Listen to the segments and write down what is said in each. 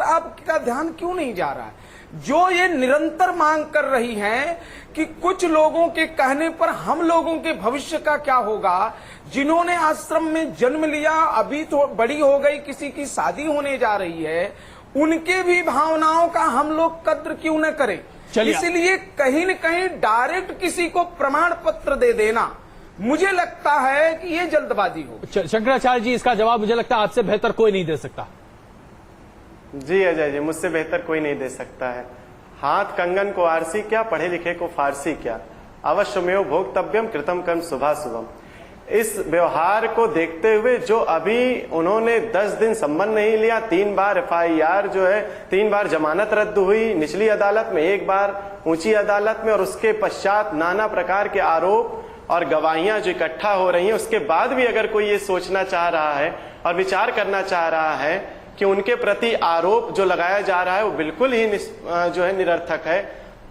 आपका ध्यान क्यों नहीं जा रहा है? जो ये निरंतर मांग कर रही हैं कि कुछ लोगों के कहने पर हम लोगों के भविष्य का क्या होगा, जिन्होंने आश्रम में जन्म लिया, अभी तो बड़ी हो गई, किसी की शादी होने जा रही है, उनके भी भावनाओं का हम लोग कद्र क्यों न करें? इसलिए कहीं न कहीं डायरेक्ट किसी को प्रमाण पत्र दे देना, मुझे लगता है कि ये जल्दबाजी हो। शंकराचार्य जी, इसका जवाब मुझे लगता है आपसे बेहतर कोई नहीं दे सकता। जी अजय जी, मुझसे बेहतर कोई नहीं दे सकता है। हाथ कंगन को आरसी क्या, पढ़े लिखे को फारसी क्या, अवश्यमेव भोक्तव्यम कृतम कर्म शुभा शुभम। इस व्यवहार को देखते हुए जो अभी उन्होंने 10 दिन संबंध नहीं लिया, 3 बार FIR जो है, 3 बार जमानत रद्द हुई निचली अदालत में, 1 बार ऊंची अदालत में, और उसके पश्चात नाना प्रकार के आरोप और गवाहियां जो इकट्ठा हो रही हैं, उसके बाद भी अगर कोई ये सोचना चाह रहा है और विचार करना चाह रहा है कि उनके प्रति आरोप जो लगाया जा रहा है वो बिल्कुल ही जो है निरर्थक है,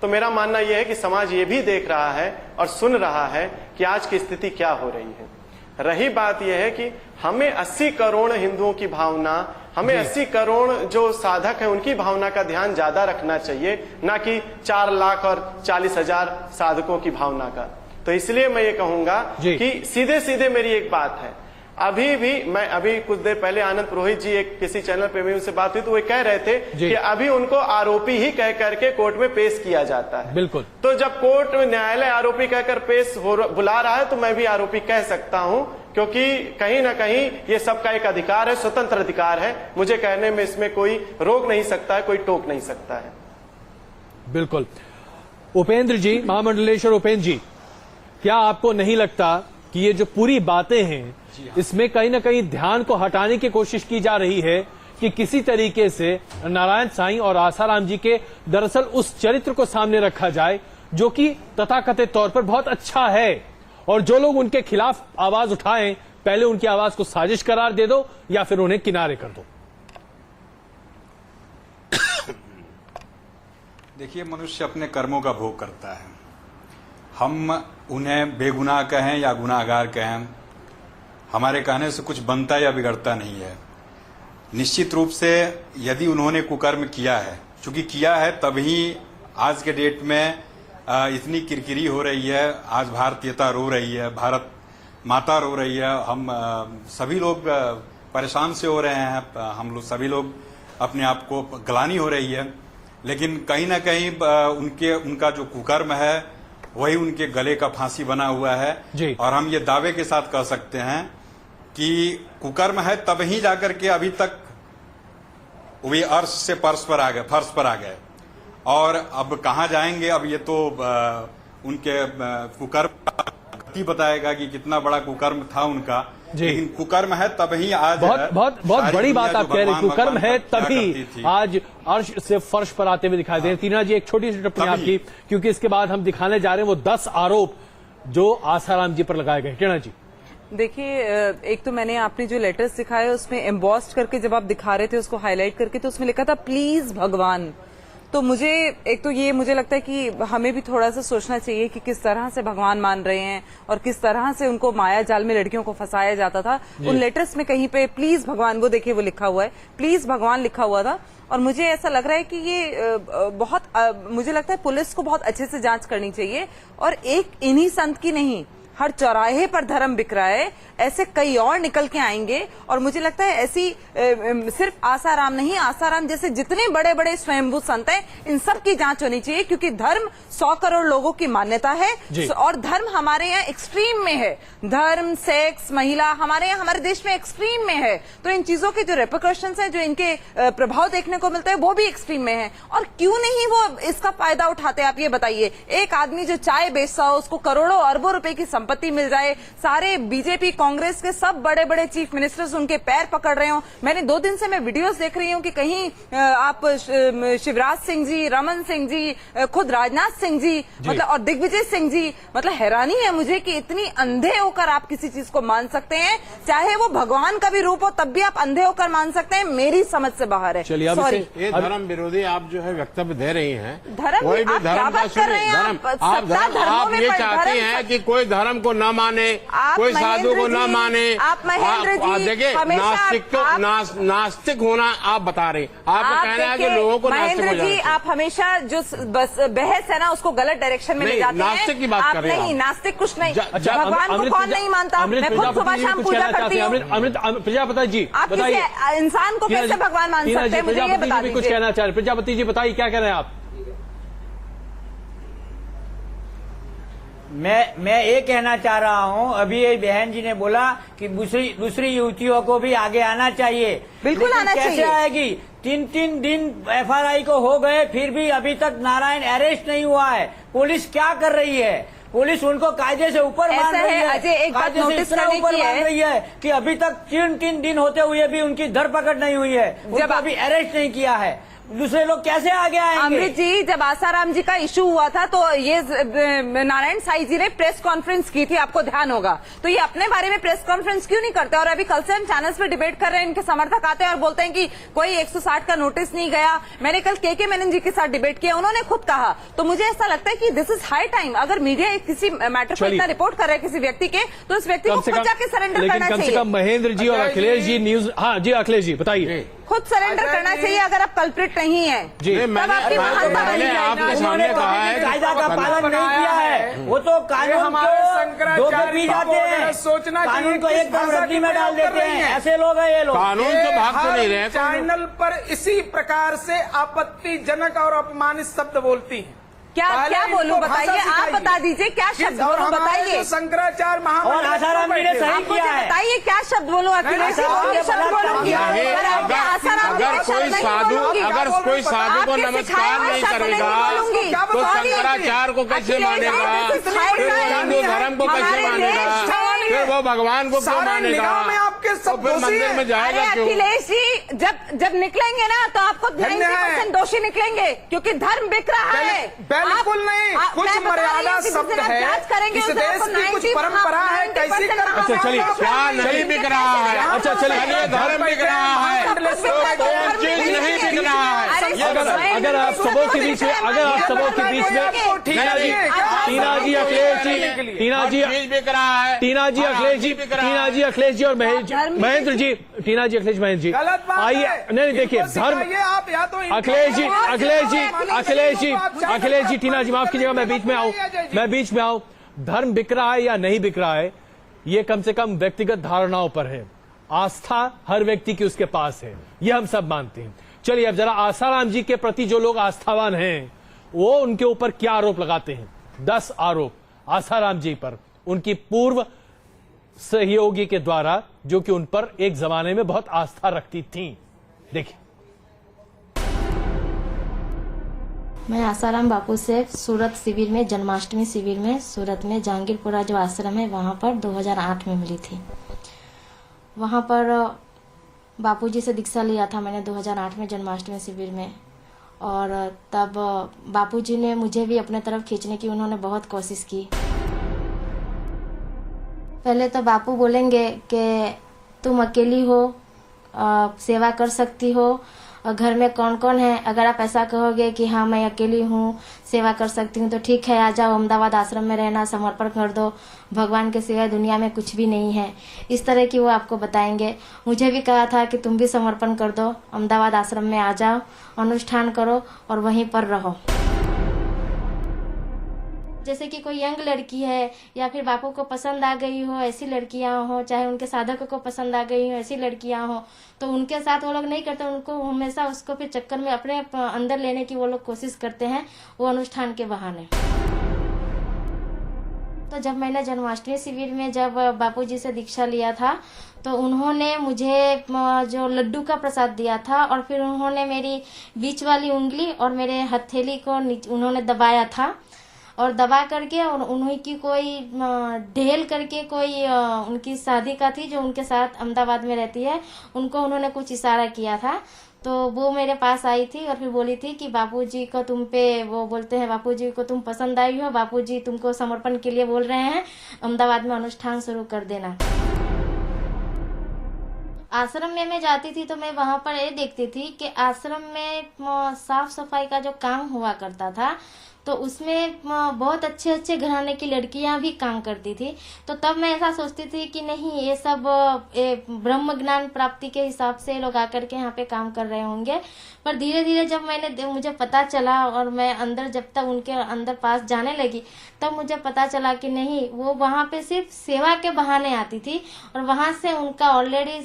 तो मेरा मानना यह है कि समाज ये भी देख रहा है और सुन रहा है कि आज की स्थिति क्या हो रही है। रही बात यह है कि हमें 80 करोड़ हिंदुओं की भावना, हमें 80 करोड़ जो साधक हैं उनकी भावना का ध्यान ज्यादा रखना चाहिए, ना कि 4 लाख और 40,000 साधकों की भावना का। तो इसलिए मैं ये कहूंगा कि सीधे सीधे मेरी एक बात है, अभी कुछ देर पहले आनंद पुरोहित जी एक किसी चैनल पे भी उनसे बात हुई तो वो कह रहे थे कि अभी उनको आरोपी ही कह करके कोर्ट में पेश किया जाता है। बिल्कुल। तो जब कोर्ट में न्यायालय आरोपी कहकर बुला रहा है तो मैं भी आरोपी कह सकता हूं, क्योंकि कहीं ना कहीं ये सबका एक अधिकार है, स्वतंत्र अधिकार है, मुझे कहने में इसमें कोई रोक नहीं सकता है, कोई टोक नहीं सकता है। बिल्कुल। उपेंद्र जी, महामंडलेश्वर उपेंद्र जी, क्या आपको नहीं लगता कि ये जो पूरी बातें हैं इसमें कहीं ना कहीं ध्यान को हटाने की कोशिश की जा रही है कि किसी तरीके से नारायण साईं और आसाराम जी के दरअसल उस चरित्र को सामने रखा जाए जो कि तथाकथित तौर पर बहुत अच्छा है, और जो लोग उनके खिलाफ आवाज उठाएं पहले उनकी आवाज को साजिश करार दे दो या फिर उन्हें किनारे कर दो। देखिए, मनुष्य अपने कर्मों का भोग करता है। हम उन्हें बेगुनाह कहें या गुनाहगार कहें, हमारे कहने से कुछ बनता या बिगड़ता नहीं है। निश्चित रूप से यदि उन्होंने कुकर्म किया है, चूंकि किया है तभी आज के डेट में इतनी किरकिरी हो रही है, आज भारतीयता रो रही है, भारत माता रो रही है, हम सभी लोग परेशान से हो रहे हैं, हम लोग सभी लोग अपने आप को ग्लानि हो रही है, लेकिन कहीं ना कहीं उनका जो कुकर्म है वही उनके गले का फांसी बना हुआ है। और हम ये दावे के साथ कह सकते हैं कि कुकर्म है तब ही जाकर के अभी तक वे अर्श से फर्श पर आ गए, और अब कहाँ जाएंगे, अब ये तो उनके कुकर्म गति बताएगा कि कितना बड़ा कुकर्म था उनका। लेकिन कुकर्म है तभी आज बहुत बड़ी बात आप कह रहे हैं, कुकर्म है तभी आज अर्श से फर्श पर आते हुए दिखाई दे रहे हैं। तीना जी, एक छोटी सी टिप्पणी आपकी, क्योंकि इसके बाद हम दिखाने जा रहे हैं वो 10 आरोप जो आसाराम जी पर लगाए गए। टीना जी, देखिए, एक तो मैंने आपने जो लेटर्स दिखाए उसमें एम्बॉस्ड करके जब आप दिखा रहे थे उसको हाईलाइट करके, तो उसमें लिखा था प्लीज भगवान। तो मुझे एक तो ये मुझे लगता है कि हमें भी थोड़ा सा सोचना चाहिए कि किस तरह से भगवान मान रहे हैं और किस तरह से उनको माया जाल में लड़कियों को फंसाया जाता था। उन लेटर्स में कहीं पे प्लीज भगवान, वो देखिए वो लिखा हुआ है, प्लीज भगवान लिखा हुआ था। और मुझे ऐसा लग रहा है कि ये मुझे लगता है पुलिस को बहुत अच्छे से जांच करनी चाहिए, और एक इन्हीं संत की नहीं, हर चौराहे पर धर्म बिक रहा है, ऐसे कई और निकल के आएंगे। और मुझे लगता है ऐसी सिर्फ आसाराम नहीं, आसाराम जैसे जितने बड़े बड़े स्वयंभू संत हैं इन सब की जांच होनी चाहिए, क्योंकि धर्म 100 करोड़ लोगों की मान्यता है, और धर्म हमारे यहाँ एक्सट्रीम में है। धर्म, सेक्स, महिला हमारे यहाँ, हमारे देश में एक्सट्रीम में है। तो इन चीजों के जो रेपरकशंस हैं, जो इनके प्रभाव देखने को मिलता है, वो भी एक्सट्रीम में है। और क्यों नहीं वो इसका फायदा उठाते, आप ये बताइए। एक आदमी जो चाय बेचता हो उसको करोड़ों अरबों रुपए की संपत्ति मिल जाए, सारे बीजेपी कांग्रेस के सब बड़े बड़े चीफ मिनिस्टर्स उनके पैर पकड़ रहे हो। मैंने 2 दिन से मैं वीडियोस देख रही हूँ कि कहीं आप शिवराज सिंह जी, रमन सिंह जी, खुद राजनाथ सिंह जी, मतलब और दिग्विजय सिंह जी, मतलब हैरानी है मुझे कि इतनी अंधे होकर आप किसी चीज को मान सकते हैं, चाहे वो भगवान का भी रूप हो तब भी आप अंधे होकर मान सकते हैं। मेरी समझ से बाहर है। सॉरी, ये धर्म विरोधी आप जो है वक्तव्य दे रही हैं। धर्म, कोई भी धर्म का सुनिए, आप ये चाहते हैं कि कोई धर्म धर्म को न माने, कोई साधु को न माने। आप महेंद्र जी देखिए, नास्तिक होना आप बता रहे, आपका कहना है कि लोगों को नास्तिक हो महेंद्र जी, जाना। आप हमेशा जो बहस है ना उसको गलत डायरेक्शन में ले जाते हैं। नास्तिक की बात कर रहे हैं नहीं, नास्तिक कुछ नहीं। अच्छा, भगवान को कौन नहीं मानता? मैं खुद सुबह शाम पूजा करती हूँ। अमृत प्रजापति जी आप किसी इंसान को कैसे भगवान मान सकते हैं? मुझे ये बता कुछ दीजिए। कहना चाह रहे प्रजापति जी, बताइए क्या कह रहे हैं आप? मैं ये कहना चाह रहा हूँ, अभी ये बहन जी ने बोला कि दूसरी युवतियों को भी आगे आना चाहिए। बिल्कुल आना चाहिए। कैसे आएगी? 3 दिन FRI को हो गए, फिर भी अभी तक नारायण अरेस्ट नहीं हुआ है। पुलिस क्या कर रही है? पुलिस उनको कायदे से ऊपर मान रही है। अजय, एक बात कायदे से नोटिस इतना करने ऊपर की मान है रही है कि अभी तक 3 दिन होते हुए भी उनकी धरपकड़ नहीं हुई है, उनको अभी अरेस्ट नहीं किया है। दूसरे लोग कैसे आगे आएंगे? अमृत जी, जब आसाराम जी का इशू हुआ था तो ये नारायण साईं जी ने प्रेस कॉन्फ्रेंस की थी, आपको ध्यान होगा। तो ये अपने बारे में प्रेस कॉन्फ्रेंस क्यों नहीं करते? और अभी कल से हम चैनल्स पे डिबेट कर रहे हैं, इनके समर्थक आते हैं और बोलते हैं कि कोई 160 का नोटिस नहीं गया। मैंने कल के मेनन जी के साथ डिबेट किया, उन्होंने खुद कहा। तो मुझे ऐसा लगता है कि दिस इज हाई टाइम। अगर मीडिया किसी मैटर को इतना रिपोर्ट कर रहा है किसी व्यक्ति के, तो उस व्यक्ति को खुद जाके सरेंडर करना चाहिए। कम से कम महेंद्र जी और अखिलेश जी न्यूज, हाँ जी अखिलेश जी बताइए। खुद सरेंडर करना चाहिए अगर आप कल्प्रिट नहीं है। जी, मैंने आपके सामने कहा है कायदा का पालन नहीं किया है। वो तो कानून को धोखे पी जाते हैं, सोचना कानून को एकदम रद्दी में डाल देते हैं। ऐसे लोग हैं ये लोग। कानून से भाग तो नहीं रहे। चैनल पर इसी प्रकार से आपत्तिजनक और अपमानित शब्द बोलती हैं। क्या बोलूं बताइए? आप बता दीजिए क्या शब्द बोलूं, बताइए। शंकराचार्य और आसाराम जी ने सही किया है। बताइए क्या शब्द बोलूं? अखिलेश जी कौन शब्द बोलूंगी? अगर कोई साधु को नमस्कार नहीं करेगा तो शंकराचार्य को कैसे मानेगा? फिर वो हिंदू धर्म को कैसे मानेगा? फिर वो भगवान को क्यों मानेगा? तो फिर मंदिर में जाएगा क्यों? अखिलेश जी, जब निकलेंगे ना तो आपको 90% दोषी निकलेंगे, क्योंकि धर्म बिक रहा है। बिल्कुल नहीं, कुछ मर्यादा शब्द है, इस देश की कुछ परंपरा है, कैसी अच्छा चलिए, क्या नहीं बिक रहा है? अच्छा चलिए, धर्म बिक रहा है, तो चीज नहीं बिक रहा है। अगर आप सबों के बीच में टीना जी अखिलेश जी, टीना जी बिक रहा है, टीना जी अखिलेश जी और महेंद्र जी, टीना जी अखिलेश महेंद्र जी, आइए। नहीं देखिए, धर्म अखिलेश जी टीना जी माफ कीजिएगा, मैं बीच में आऊं। धर्म बिक रहा है या नहीं बिक रहा है, ये कम से कम व्यक्तिगत धारणाओं पर है। आस्था हर व्यक्ति की उसके पास है, ये हम सब मानते हैं। चलिए अब जरा आसाराम जी के प्रति जो लोग आस्थावान हैं वो उनके ऊपर क्या आरोप लगाते हैं। 10 आरोप आसाराम जी पर उनकी पूर्व सहयोगी के द्वारा, जो कि उन पर एक जमाने में बहुत आस्था रखती थी। देखिए, मैं आसाराम बापू से सूरत शिविर में, जन्माष्टमी शिविर में सूरत में जहांगीरपुरा जो आश्रम है वहाँ पर 2008 में मिली थी। वहाँ पर बापूजी से दीक्षा लिया था मैंने 2008 में जन्माष्टमी शिविर में। और तब बापूजी ने मुझे भी अपने तरफ खींचने की उन्होंने बहुत कोशिश की। पहले तो बापू बोलेंगे कि तुम अकेली हो, सेवा कर सकती हो, और घर में कौन कौन है। अगर आप ऐसा कहोगे कि हाँ मैं अकेली हूँ, सेवा कर सकती हूँ, तो ठीक है, आ जाओ अहमदाबाद आश्रम में रहना, समर्पण कर दो, भगवान के सिवाय दुनिया में कुछ भी नहीं है। इस तरह की वो आपको बताएंगे। मुझे भी कहा था कि तुम भी समर्पण कर दो, अहमदाबाद आश्रम में आ जाओ, अनुष्ठान करो और वहीं पर रहो। जैसे कि कोई यंग लड़की है या फिर बापू को पसंद आ गई हो, ऐसी लड़कियां हो, चाहे उनके साधक को पसंद आ गई हो, ऐसी लड़कियां हो, तो उनके साथ वो लोग नहीं करते। उनको हमेशा उसको फिर चक्कर में अपने अंदर लेने की वो लोग कोशिश करते हैं, वो अनुष्ठान के बहाने। तो जब मैंने जन्माष्टमी शिविर में जब बापूजी से दीक्षा लिया था तो उन्होंने मुझे जो लड्डू का प्रसाद दिया था और फिर उन्होंने मेरी बीच वाली उंगली और मेरे हथेली को उन्होंने दबाया था। और दबा करके और उन्हीं की कोई ढेल करके कोई उनकी साधिका थी जो उनके साथ अहमदाबाद में रहती है, उनको उन्होंने कुछ इशारा किया था। तो वो मेरे पास आई थी और फिर बोली थी कि बापूजी को तुम पे, वो बोलते हैं बापूजी को तुम पसंद आई हो, बापूजी तुमको समर्पण के लिए बोल रहे हैं, अहमदाबाद में अनुष्ठान शुरू कर देना। आश्रम में मैं जाती थी तो मैं वहाँ पर ये देखती थी कि आश्रम में साफ सफाई का जो काम हुआ करता था, तो उसमें बहुत अच्छे अच्छे घराने की लड़कियां भी काम करती थी। तो तब मैं ऐसा सोचती थी कि नहीं, ये सब ब्रह्म ज्ञान प्राप्ति के हिसाब से लोग आकर के यहाँ पे काम कर रहे होंगे। पर धीरे धीरे जब मुझे पता चला और मैं अंदर जब तक उनके अंदर पास जाने लगी, तब मुझे पता चला कि नहीं, वो वहाँ पे सिर्फ सेवा के बहाने आती थी और वहाँ से उनका ऑलरेडी